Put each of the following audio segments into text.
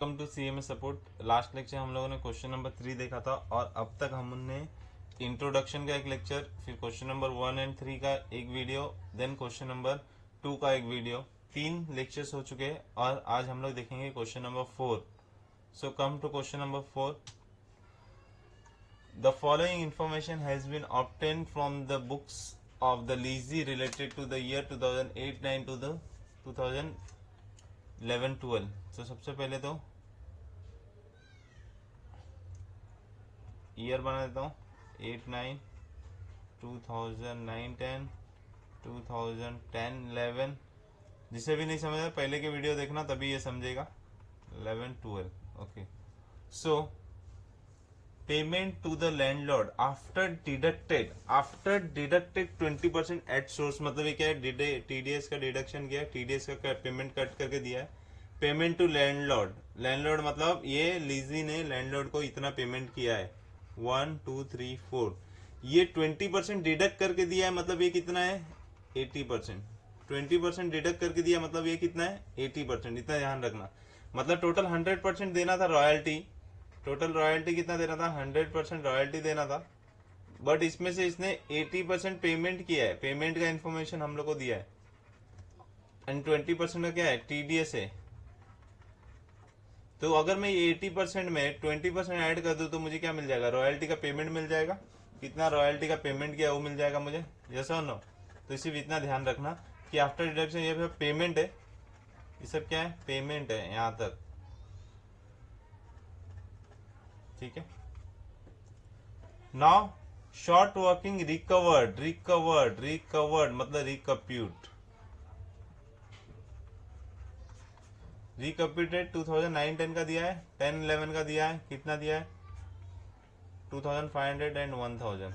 Welcome to CMA support. Last lecture हम लोगों ने क्वेश्चन नंबर 3 देखा था और अब तक हमने इंट्रोडक्शन का एक लेक्चर, फिर क्वेश्चन नंबर 1 एंड 3 का एक वीडियो, देन क्वेश्चन नंबर 2 का एक वीडियो, 3 लेक्चर्स हो चुके हैं और आज हम लोग देखेंगे question number 4। So come to question number 4। The following information has been obtain from the books of the LG related to the year 2008-9 to the 2011-12। तो सबसे पहले तो ईयर बना देता हूँ 8-9, 2009-10, 2010-11। जिसे भी नहीं समझा पहले के वीडियो देखना, तभी ये समझेगा। 11-12। Okay. So payment to the landlord after deducted 20% at source. मतलब ये क्या है, टीडीएस का डिडक्शन किया है, टीडीएस का पेमेंट कट करके दिया है। पेमेंट टू लैंडलॉर्ड, लैंडलॉर्ड मतलब ये लीजी ने लैंडलॉर्ड को इतना पेमेंट किया है 1 2 3 4। ये 20% डिडक्ट करके दिया है, मतलब ये कितना है 80%। 20% डिडक्ट करके दिया मतलब ये कितना है 80%। इतना ध्यान रखना। मतलब टोटल 100% देना था रॉयल्टी। टोटल रॉयल्टी कितना देना था, 100% रॉयल्टी देना था, बट इसमें से इसने 80% पेमेंट किया है। पेमेंट का इन्फॉर्मेशन हम लोग को दिया है एंड 20% का क्या है, टीडीएस है। तो अगर मैं ये 80% में 20% ऐड कर दूं तो मुझे क्या मिल जाएगा, रॉयल्टी का पेमेंट मिल जाएगा। कितना रॉयल्टी का पेमेंट किया वो मिल जाएगा मुझे, यस और नो। तो सिर्फ इतना ध्यान रखना कि आफ्टर डिडक्शन ये पेमेंट है, ये सब क्या है, पेमेंट है यहां तक, ठीक है। नाउ शॉर्ट वर्किंग रिकवर्ड मतलब रिकम्प्यूट। रिकम्प्यूटेड 2009-10 का दिया है, 10-11 का दिया है, कितना दिया है 2500 and 1000।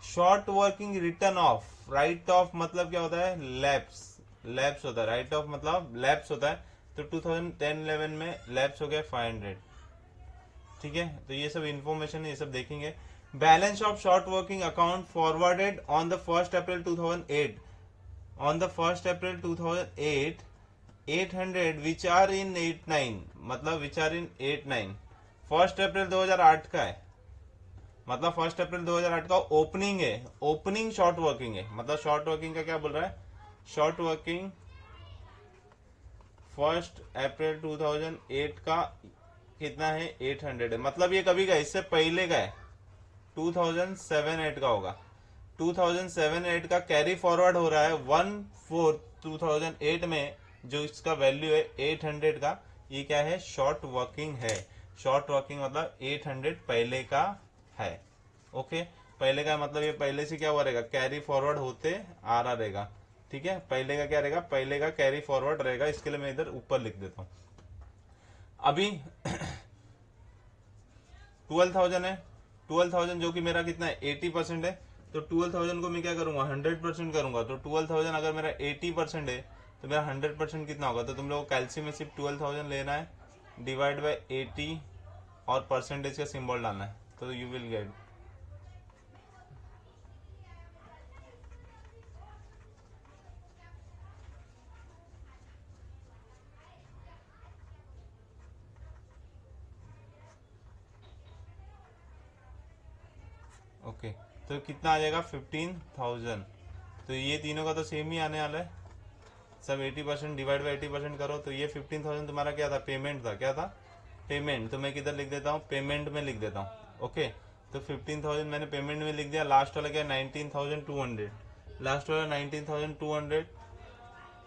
Short working return of, right of मतलब क्या होता है, लैप्स। लैप्स होता है, राइट ऑफ मतलब लैप्स होता है। तो 2010-11 में लैप्स हो गया 500, ठीक है। तो ये सब इंफॉर्मेशन है, ये सब देखेंगे। Balance of short working account forwarded on the 1 April 2008, on the 1 April 2008 800 which are in 89, मतलब विच आर इन 89। 1 अप्रैल 2008 का है, मतलब 1 अप्रैल 2008 का ओपनिंग है। ओपनिंग शॉर्ट वर्किंग है, मतलब शॉर्ट वर्किंग का क्या बोल रहा है, शॉर्ट वर्किंग 1 अप्रैल 2008 का कितना है 800 है। मतलब ये कभी का, इससे पहले का है, 2007-8 का होगा। 2007-8 का कैरी फॉरवर्ड हो रहा है 1/4/2008 में, जो इसका वैल्यू है 800 का। ये क्या है, शॉर्ट वर्किंग है। शॉर्ट वर्किंग मतलब 800 पहले का है। ओके, पहले का मतलब ये पहले से क्या हुआ रहेगा, कैरी फॉरवर्ड होते आ रहा रहेगा, ठीक है। पहले का क्या रहेगा, पहले का कैरी फॉरवर्ड रहेगा। इसके लिए मैं इधर ऊपर लिख देता हूं। अभी 12,000 है, 12,000 जो कि मेरा कितना है 80% है। तो 12,000 को मैं क्या करूंगा, 100% करूंगा। तो 12,000 अगर मेरा 80% है तो मेरा 100% कितना होगा। तो तुम लोग को कैल्सी में सिर्फ 12,000 लेना है, डिवाइड बाय 80 और परसेंटेज का सिंबल डालना है, तो यू विल गेट। ओके, तो कितना आ जाएगा 15,000। तो ये तीनों का तो सेम ही आने वाला है, सब 80% डिवाइड बाई 80% करो। तो ये 15,000 तुम्हारा क्या था, पेमेंट था। क्या था, पेमेंट। तो मैं किधर लिख देता हूँ, पेमेंट में लिख देता हूँ। ओके, तो 15,000 मैंने पेमेंट में लिख दिया। लास्ट वाला क्या, 19,200। लास्ट वाला 19,200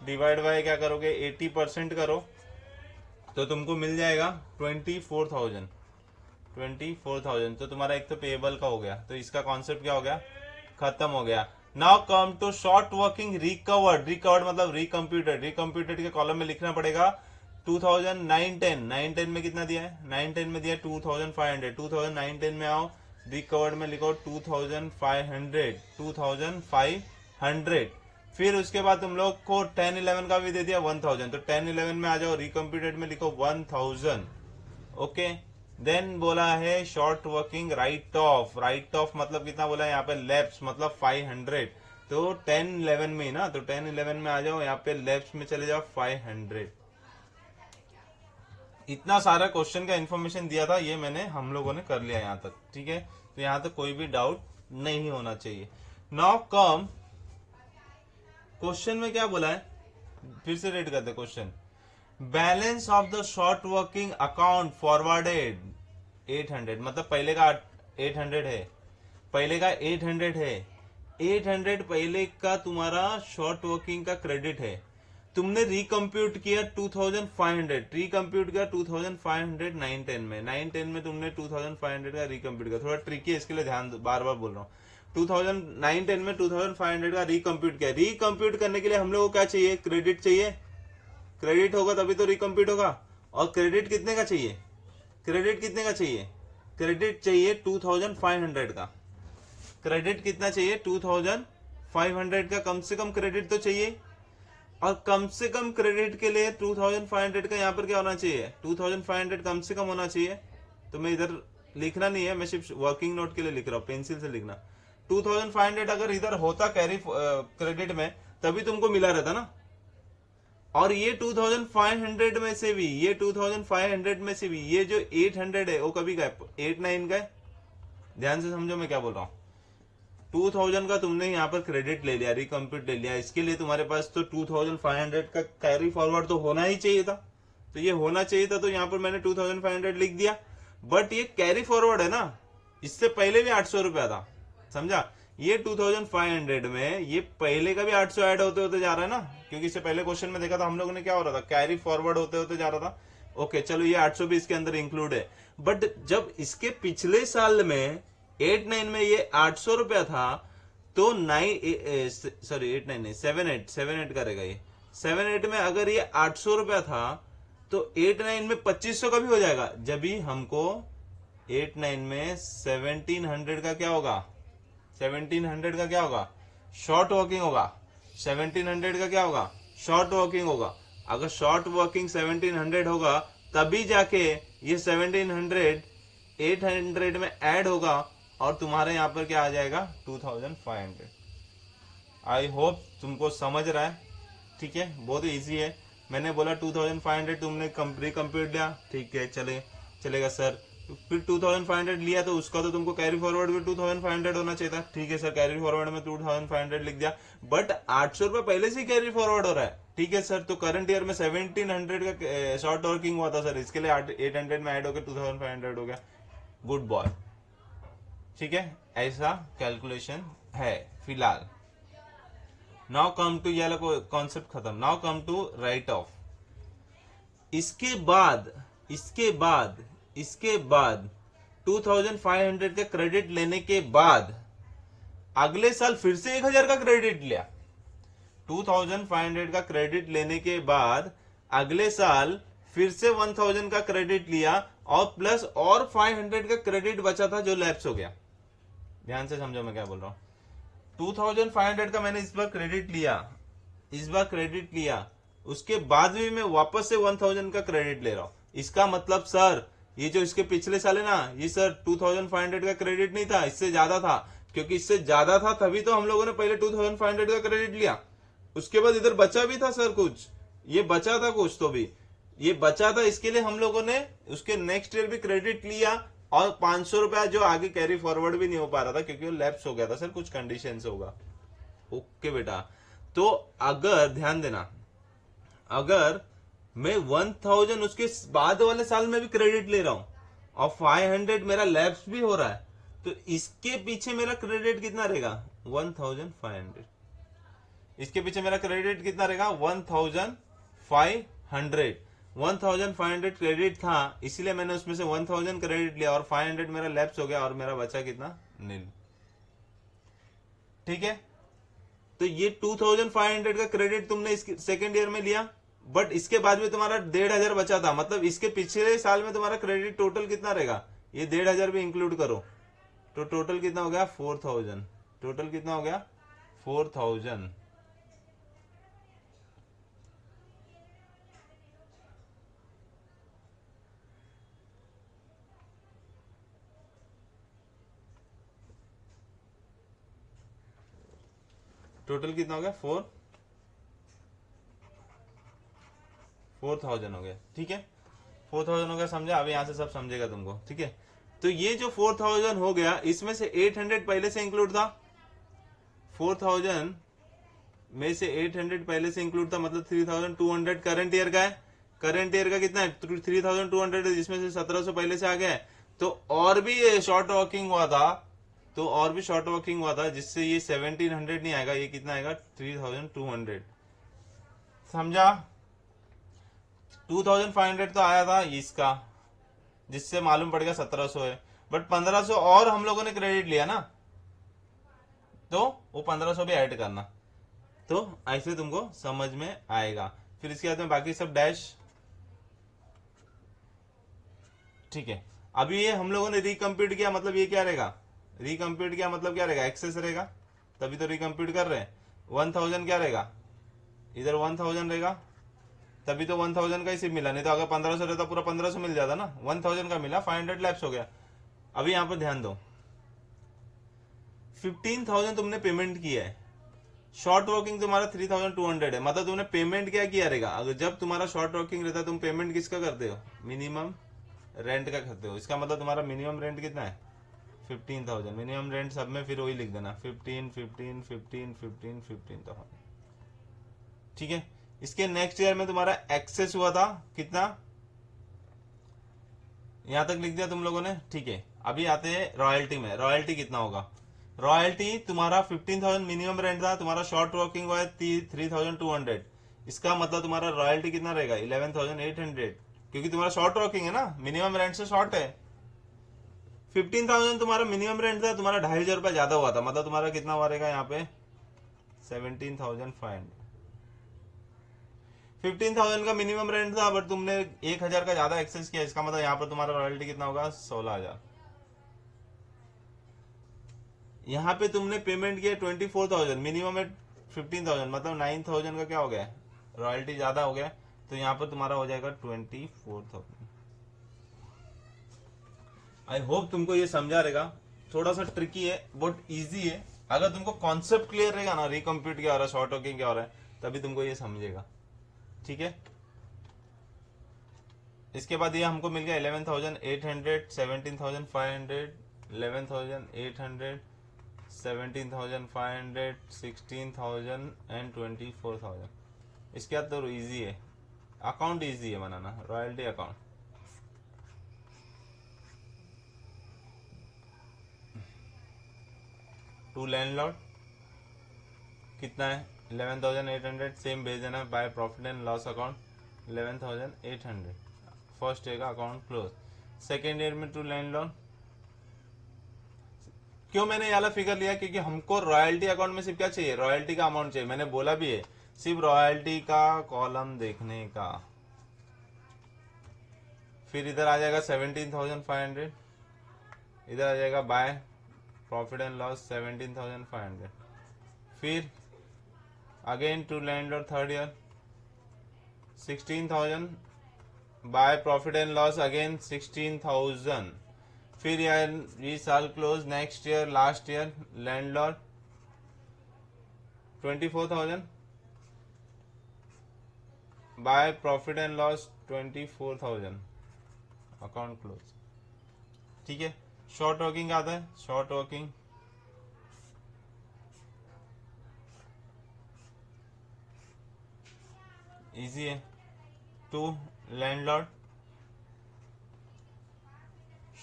डिवाइड बाय क्या करोगे, 80% करो, तो तुमको मिल जाएगा 24,000। 24,000 तो तुम्हारा एक तो पेएबल का हो गया। तो इसका कॉन्सेप्ट क्या हो गया, खत्म हो गया। Now come to short working recovered. Recovered मतलब रिकम्प्यूटेड। रिकम्प्यूटेड के कॉलम में लिखना पड़ेगा 2009-10। 9-10 में कितना दिया है, 9-10 में दिया 2500। 2009-10 में आओ, रिकवर्ड में लिखो 2500, 2500। फिर उसके बाद तुम लोग को 10-11 का भी दे दिया 1000। तो 10-11 में आ जाओ, रिकम्प्यूटेड में लिखो 1000। ओके, देन बोला है short working right of. Right of मतलब कितना बोला है यहाँ पे, लैप्स मतलब 500। तो 10-11 में ही ना, तो 10-11 में आ जाओ, यहाँ पे लैप्स में चले जाओ 500। इतना सारा क्वेश्चन का इन्फॉर्मेशन दिया था, ये मैंने हम लोगों ने कर लिया यहाँ तक, ठीक है। तो यहाँ तक कोई भी डाउट नहीं होना चाहिए। नाउ कम, क्वेश्चन में क्या बोला है, फिर से रेड करते question. Balance of the short working account forwarded 800, मतलब पहले का 800 है, पहले का 800 है, 800 पहले का तुम्हारा शॉर्ट वर्किंग का क्रेडिट है। तुमने रिकम्प्यूट किया 2500, रिकम्प्यूट किया 2500 910 में, 910 में तुमने 2500 का रिकम्प्यूट किया। थोड़ा ट्रिकी है, इसके लिए ध्यान दो, बार बार बोल रहा हूँ। 2009-10 में 2500 का रिकम्प्यूट किया। रिकम्प्यूट करने के लिए हम लोग को क्या चाहिए, क्रेडिट चाहिए। क्रेडिट होगा तभी तो रिकम्प्यूट होगा। और क्रेडिट कितने का चाहिए, क्रेडिट कितने का चाहिए, क्रेडिट चाहिए 2500 का। क्रेडिट कितना चाहिए, 2500 का कम से कम क्रेडिट तो चाहिए। और कम से कम क्रेडिट के लिए 2500 का यहाँ पर क्या होना चाहिए, 2500 कम से कम होना चाहिए। तो मैं इधर लिखना नहीं है, मैं सिर्फ वर्किंग नोट के लिए लिख रहा हूँ, पेंसिल से लिखना। 2500 अगर इधर होता कैरी क्रेडिट में, तभी तुमको मिला रहता ना। और ये 2500 में से भी, ये 2500 में से भी ये जो 800 है वो कभी का है, 89 का है। ध्यान से समझो मैं क्या बोल रहा हूँ। 2000 का तुमने यहाँ पर क्रेडिट ले लिया, रिकम्प्यूट ले लिया, इसके लिए तुम्हारे पास तो 2500 का कैरी फॉरवर्ड तो होना ही चाहिए था। तो ये होना चाहिए था, तो यहाँ पर मैंने 2500 लिख दिया। बट ये कैरी फॉरवर्ड है ना, इससे पहले भी 800 रुपया था, समझा। ये 2500 में ये पहले का भी 800 ऐड होते होते जा रहा है ना, क्योंकि इससे पहले क्वेश्चन में देखा था हम लोगों ने क्या हो रहा था, कैरी फॉरवर्ड होते होते जा रहा था। ओके चलो, ये 800 भी इसके अंदर इंक्लूड है। बट जब इसके पिछले साल में 89 में ये 800 रुपया था, तो 8 9 नहीं 7 8 करेगा ये। 7 8 में अगर ये 800 रुपया था, तो 8 9 में 2500 का भी हो जाएगा। जब भी हमको 8 9 में 1700 का क्या होगा, 1700 का क्या होगा, शॉर्ट वर्किंग होगा। 1700 का क्या होगा, शॉर्ट वर्किंग होगा। अगर शॉर्ट वर्किंग 1700 होगा, तभी जाके ये 1700 800 में ऐड होगा, और तुम्हारे यहां पर क्या आ जाएगा, 2500। आई होप तुमको समझ रहा है, ठीक है, बहुत इजी है। मैंने बोला 2500 तुमने कंप्लीट लिया, ठीक है चलेगा सर। फिर 2500 लिया तो उसका तो तुमको कैरी फॉरवर्ड भी 2500 होना चाहिए था, ठीक है सर, कैरी फॉरवर्ड में 2500 लिख दिया। बट 800 रुपये पहले से कैरी फॉरवर्ड हो रहा है, ठीक है सर। तो करंट ईयर में 1700 का शॉर्ट वर्किंग हुआ था सर, इसके लिए 800 में ऐड होकर 2500 हो गया। गुड बॉय, ठीक है, ऐसा कैलकुलेशन है फिलहाल। नाउ कम टू, ये वाला कॉन्सेप्ट खत्म। Now come to write off. इसके बाद इसके बाद इसके बाद 2500 का क्रेडिट लेने के बाद अगले साल फिर से 1000 का क्रेडिट लिया। 2500 का क्रेडिट लेने के बाद अगले साल फिर से 1000 का क्रेडिट लिया, और प्लस और 500 का क्रेडिट बचा था जो लैप्स हो गया। ध्यान से समझो मैं क्या बोल रहा हूं। 2500 का मैंने इस बार क्रेडिट लिया, इस बार क्रेडिट लिया, उसके बाद भी मैं वापस से 1000 का क्रेडिट ले रहा हूं। इसका मतलब सर, ये जो इसके पिछले साल है ना, ये सर 2500 का क्रेडिट नहीं था, इससे ज्यादा था। क्योंकि इससे ज्यादा था तभी तो हम लोगों ने पहले 2500 का क्रेडिट लिया। उसके बाद इधर बचा भी था सर कुछ, ये बचा था कुछ, तो भी ये बचा था, इसके लिए हम लोगों ने उसके नेक्स्ट ईयर भी क्रेडिट लिया। और 500 रुपया जो आगे कैरी फॉरवर्ड भी नहीं हो पा रहा था, क्योंकि वो लैप्स हो गया था सर, कुछ कंडीशंस होगा। ओके बेटा, तो अगर ध्यान देना, अगर मैं 1000 उसके बाद वाले साल में भी क्रेडिट ले रहा हूं, और 500 मेरा लैप्स भी हो रहा है, तो इसके पीछे मेरा क्रेडिट कितना रहेगा, 1500। इसके पीछे मेरा क्रेडिट कितना रहेगा, 1500। 1500 क्रेडिट था, इसलिए मैंने उसमें से 1000 क्रेडिट लिया, और 500 मेरा लैप्स हो गया, और मेरा बचा कितना, नील। ठीक है, तो ये 2500 का क्रेडिट तुमने इस सेकेंड ईयर में लिया, बट इसके बाद में तुम्हारा 1500 बचा था। मतलब इसके पिछले साल में तुम्हारा क्रेडिट टोटल कितना रहेगा, ये 1500 भी इंक्लूड करो, तो टोटल कितना हो गया, 4000। टोटल कितना हो गया, 4000। टोटल कितना हो गया, 4000 हो गया, ठीक है। 4000 हो गया, समझा? अभी यहाँ से सब समझेगा तुमको, ठीक है। तो ये जो 4000 हो गया, इसमें से 800 पहले से इंक्लूड था, 4000 में से 800 पहले से इंक्लूड था, मतलब 3200 करंट ईयर का है। करंट ईयर का कितना है? 3200 है, जिसमें से 1700 पहले से आ गया है। तो और भी शॉर्ट वॉकिंग हुआ था, तो और भी शॉर्ट वॉकिंग हुआ था, जिससे ये 1700 नहीं आएगा, ये कितना आएगा? 3200, समझा? 2500 तो आया था इसका, जिससे मालूम पड़ गया 1700 है, बट 1500 और हम लोगों ने क्रेडिट लिया ना, तो वो 1500 भी ऐड करना, तो ऐसे तुमको समझ में आएगा। फिर इसके बाद में बाकी सब डैश, ठीक है। अभी ये हम लोगों ने रिकम्प्यूट किया, मतलब ये क्या रहेगा? रिकम्प्यूट किया मतलब क्या रहेगा? एक्सेस रहेगा, तभी तो रिकम्प्यूट कर रहे हैं। 1000 क्या रहेगा? इधर 1000 रहेगा, तभी तो 1000 का ही सिर्फ मिला, नहीं तो अगर 1500 रहता पूरा 1500 मिल जाता ना। 1000 का मिला, 500 लैप्स हो गया। अभी यहां पर ध्यान दो, 15,000 तुमने पेमेंट किया है, शॉर्ट वर्किंग तुम्हारा 3200 है, मतलब तुमने पेमेंट क्या किया रहेगा? अगर जब तुम्हारा शॉर्ट वर्किंग रहता है, तुम पेमेंट किसका करते हो? मिनिमम रेंट का करते हो। इसका मतलब तुम्हारा मिनिमम रेंट कितना है? 15,000। मिनिमम रेंट सब में फिर वही लिख देना, 15 15 15 15 15,000, ठीक है। इसके नेक्स्ट ईयर में तुम्हारा एक्सेस हुआ था कितना? यहां तक लिख दिया तुम लोगों ने, ठीक है। अभी आते हैं रॉयल्टी में। रॉयल्टी कितना होगा? रॉयल्टी तुम्हारा 15,000 मिनिमम रेंट था, तुम्हारा शॉर्ट वर्किंग हुआ है 3200, इसका मतलब तुम्हारा रॉयल्टी कितना रहेगा? 11,800, क्योंकि तुम्हारा शॉर्ट वर्किंग है ना, मिनिमम रेंट से शॉर्ट है। 15,000 तुम्हारा मिनिमम रेंट था, तुम्हारा 2,500 ज्यादा हुआ था, मतलब तुम्हारा कितना हुआ रहेगा यहाँ पे? 17,500। 15,000 का मिनिमम रेंट था, बट तुमने 1,000 का ज्यादा एक्सेस किया, इसका मतलब यहाँ पर तुम्हारा रॉयल्टी कितना होगा? 16,000। यहाँ पे तुमने पेमेंट किया 24,000, मिनिमम है 15,000, मतलब 9,000 का क्या हो गया? रॉयल्टी ज्यादा हो गया, तो यहाँ पर तुम्हारा हो जाएगा 24,000। आई होप तुमको ये समझा रहेगा। थोड़ा सा ट्रिकी है, बहुत इजी है। अगर तुमको कॉन्सेप्ट क्लियर रहेगा ना, रिकम्प्यूट क्या हो रहा है, शॉर्ट वर्किंग क्या हो रहा है, तभी तुमको ये समझेगा, ठीक है। इसके बाद ये हमको मिल गया 11,800, 17,500, 11,800, 17,500, 16,000 एंड 24,000। इसके बाद तो इजी है, अकाउंट इजी है बनाना, रॉयल्टी अकाउंट। टू लैंडलॉर्ड कितना है? 11,800, सेम भेज देना। Bye profit and loss account 11,800, first year का अकाउंट क्लोज। सेकेंड ईयर में टू लैंडलॉर्ड, क्यों मैंने ये वाला फिगर लिया? क्योंकि हमको रॉयल्टी अकाउंट में सिर्फ क्या चाहिए? रॉयल्टी का अमाउंट चाहिए। मैंने बोला भी है, सिर्फ रॉयल्टी का कॉलम देखने का। फिर इधर आ जाएगा 17,500, इधर आ जाएगा बाय प्रॉफिट एंड लॉस 17,500। फिर again to landlord third year 16,000, by profit and loss again 16,000। फिर यार ये साल close, next year last year landlord 24,000, by profit and loss 24,000, account close, ठीक है। शॉर्ट वर्किंग आता है, शॉर्ट वर्किंग इजी है। To landlord,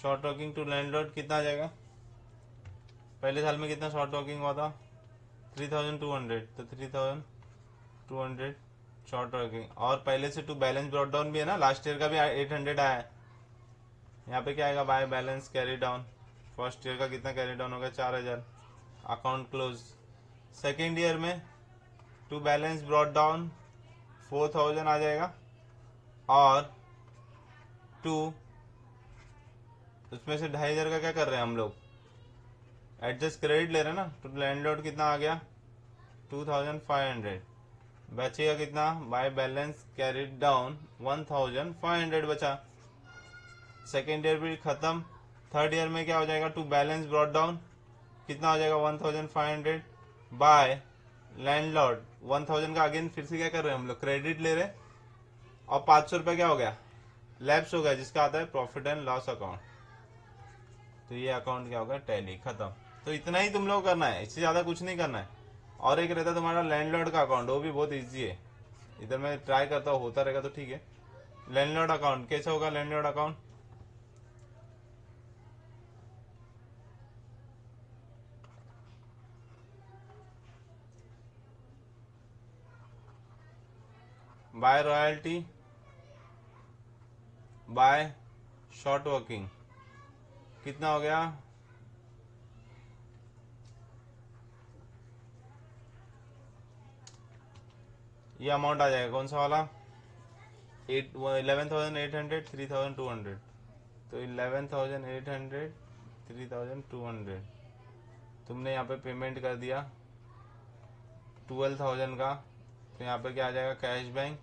short working to landlord कितना आ जाएगा? पहले साल में कितना शॉर्ट वर्किंग हुआ था? 3,200, तो 3,200 शॉर्ट वर्किंग। और पहले से टू बैलेंस ब्रॉट डाउन भी है ना, लास्ट ईयर का भी 800 आया है। यहाँ पे क्या आएगा? By balance carry down, first year का कितना कैरी डाउन होगा? 4,000, अकाउंट क्लोज। सेकेंड ईयर में टू बैलेंस ब्रॉट डाउन 4,000 आ जाएगा, और टू उसमें से 2,500 का क्या कर रहे हैं हम लोग? एडजस्ट क्रेडिट ले रहे हैं ना। तो लैंडलॉर्ड कितना आ गया? 2,500, बचेगा कितना? बाय बैलेंस कैरिड डाउन 1,500 बचा। सेकेंड ईयर भी खत्म। थर्ड ईयर में क्या हो जाएगा? टू बैलेंस ब्रॉट डाउन कितना हो जाएगा? 1,500, बाय लैंडलॉर्ड 1,000 का अगेन फिर से क्या कर रहे हैं हम लोग? क्रेडिट ले रहे हैं, और 500 रुपये क्या हो गया? लैप्स हो गया, जिसका आता है प्रॉफिट एंड लॉस अकाउंट। तो ये अकाउंट क्या होगा, टैली, खत्म। तो इतना ही तुम लोग करना है, इससे ज्यादा कुछ नहीं करना है। और एक रहता है तुम्हारा लैंडलॉर्ड का अकाउंट, वो भी बहुत इजी है। इधर मैं ट्राई करता हूँ, होता रहेगा तो ठीक है। लैंडलॉर्ड अकाउंट कैसे होगा, landlord account by royalty by short working, कितना हो गया, ये अमाउंट आ जाएगा कौन सा वाला, 11,800 3,200। तो 11,800 3,200 तुमने यहाँ पे पेमेंट कर दिया 12,000 का। तो यहाँ पे क्या आ जाएगा, कैश बैंक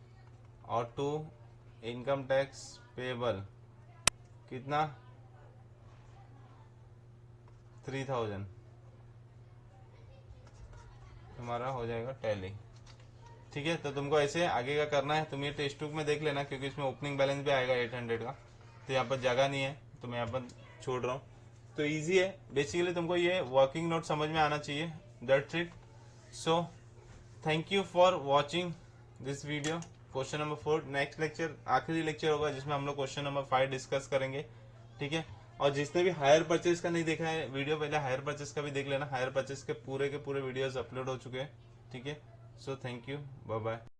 और टू इनकम टैक्स पेबल, कितना 3,000 तुम्हारा हो जाएगा टैली। ठीक है, तो तुमको ऐसे आगे का करना है। तुम ये टेक्स्ट बुक में देख लेना, क्योंकि इसमें ओपनिंग बैलेंस भी आएगा 800 का। तो यहाँ पर जगह नहीं है तो मैं यहाँ पर छोड़ रहा हूँ। तो इजी है, बेसिकली तुमको ये वर्किंग नोट समझ में आना चाहिए, that's it. So thank you for watching this video. Question number 4 next lecture आखिरी लेक्चर होगा, जिसमें हम लोग क्वेश्चन नंबर 5 डिस्कस करेंगे। ठीक है, और जिसने भी हायर परचेज का नहीं देखा है वीडियो, पहले हायर परचेज का भी देख लेना। हायर परचेज के पूरे वीडियोस अपलोड हो चुके हैं। ठीक है, so thank you, bye bye.